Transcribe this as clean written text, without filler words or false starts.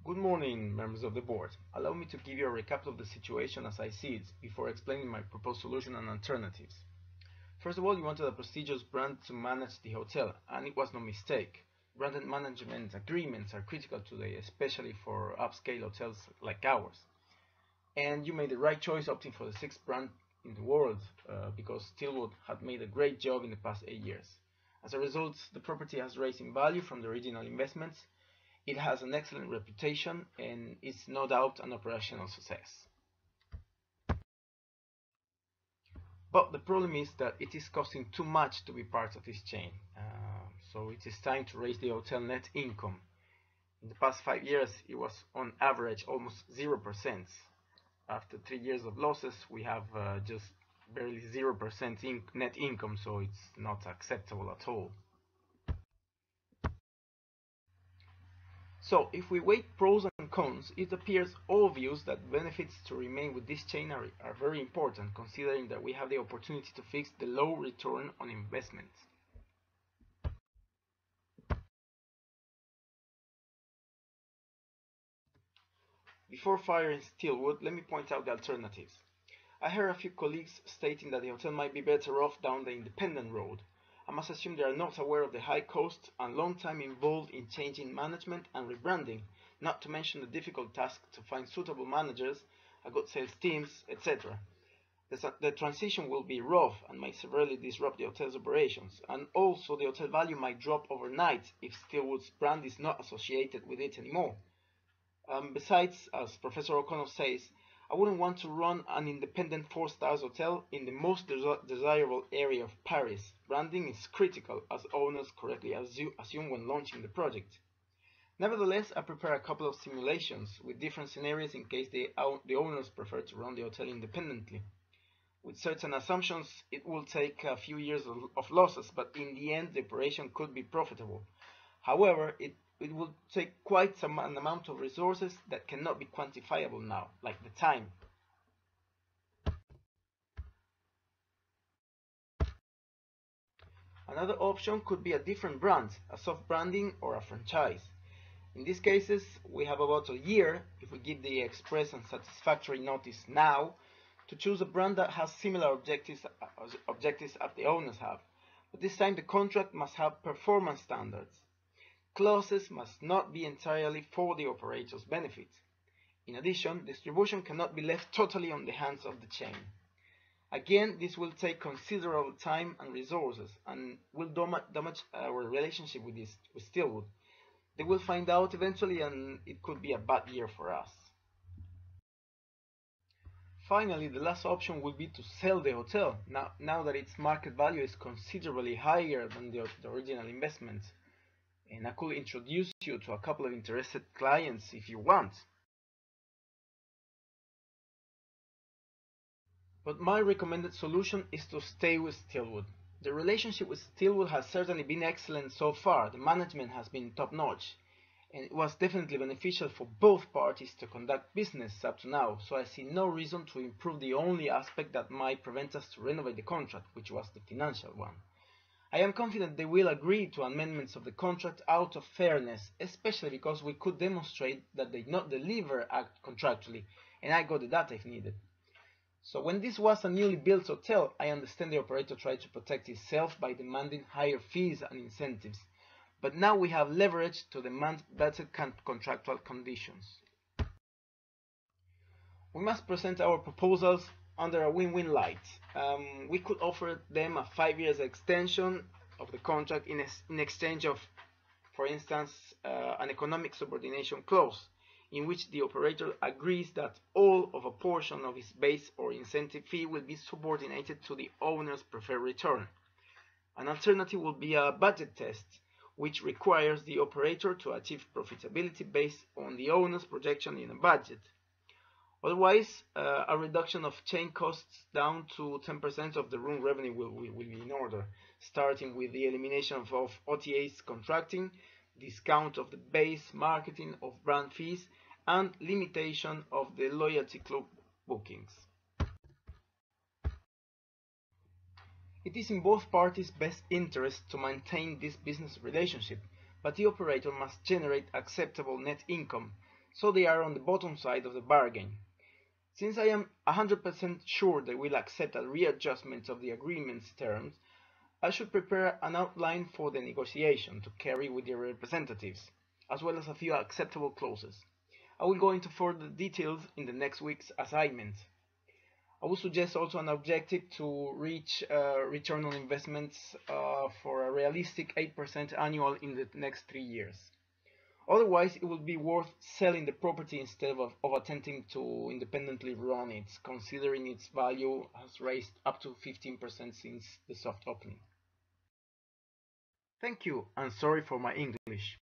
Good morning, members of the board. Allow me to give you a recap of the situation as I see it before explaining my proposed solution and alternatives. First of all, you wanted a prestigious brand to manage the hotel, and it was no mistake. Branded management agreements are critical today, especially for upscale hotels like ours. And you made the right choice opting for the sixth brand in the world because Stillwood had made a great job in the past 8 years. As a result, the property has raised in value from the original investments. It has an excellent reputation and is no doubt an operational success. But the problem is that it is costing too much to be part of this chain. So it is time to raise the hotel net income. In the past 5 years, it was on average almost 0%. After 3 years of losses, we have just barely 0% net income, so it's not acceptable at all. So, if we weigh pros and cons, it appears obvious that benefits to remain with this chain are very important, considering that we have the opportunity to fix the low return on investment. Before firing Stillwood, let me point out the alternatives. I heard a few colleagues stating that the hotel might be better off down the independent road. I must assume they are not aware of the high cost and long time involved in changing management and rebranding, not to mention the difficult task to find suitable managers, a good sales teams, etc. The transition will be rough and might severely disrupt the hotel's operations, and also the hotel value might drop overnight if Stillwood's brand is not associated with it anymore. Besides, as Professor O'Connor says, I wouldn't want to run an independent 4-star hotel in the most desirable area of Paris. Branding is critical, as owners correctly assume when launching the project. Nevertheless, I prepare a couple of simulations with different scenarios in case the owners prefer to run the hotel independently. With certain assumptions, it will take a few years of losses, but in the end the operation could be profitable. However, it will take quite an amount of resources that cannot be quantifiable now, like the time. Another option could be a different brand, a soft branding or a franchise. In these cases, we have about a year, if we give the express and satisfactory notice now, to choose a brand that has similar objectives as the owners have. But this time the contract must have performance standards. Clauses must not be entirely for the operator's benefit. In addition, distribution cannot be left totally on the hands of the chain. Again, this will take considerable time and resources and will damage our relationship with Stillwood. They will find out eventually and it could be a bad year for us. Finally, the last option would be to sell the hotel, now that its market value is considerably higher than the original investment. And I could introduce you to a couple of interested clients if you want. But my recommended solution is to stay with Stillwood. The relationship with Stillwood has certainly been excellent so far. The management has been top-notch, and it was definitely beneficial for both parties to conduct business up to now, so I see no reason to improve the only aspect that might prevent us to renovate the contract, which was the financial one. I am confident they will agree to amendments of the contract out of fairness, especially because we could demonstrate that they did not deliver contractually, and I got the data if needed. So when this was a newly built hotel, I understand the operator tried to protect itself by demanding higher fees and incentives, but now we have leverage to demand better contractual conditions. We must present our proposals under a win-win light. We could offer them a 5 years extension of the contract in exchange of, for instance, an economic subordination clause, in which the operator agrees that all of a portion of his base or incentive fee will be subordinated to the owner's preferred return. An alternative will be a budget test, which requires the operator to achieve profitability based on the owner's projection in a budget. Otherwise, a reduction of chain costs down to 10% of the room revenue will be in order, starting with the elimination of OTAs contracting, discount of the base marketing of brand fees, and limitation of the loyalty club bookings. It is in both parties' best interest to maintain this business relationship, but the operator must generate acceptable net income, so they are on the bottom side of the bargain. Since I am 100% sure they will accept a readjustment of the agreement's terms, I should prepare an outline for the negotiation to carry with their representatives, as well as a few acceptable clauses. I will go into further details in the next week's assignment. I would suggest also an objective to reach return on investments for a realistic 8% annual in the next 3 years. Otherwise, it would be worth selling the property instead of attempting to independently run it, considering its value has raised up to 15% since the soft opening. Thank you, and sorry for my English.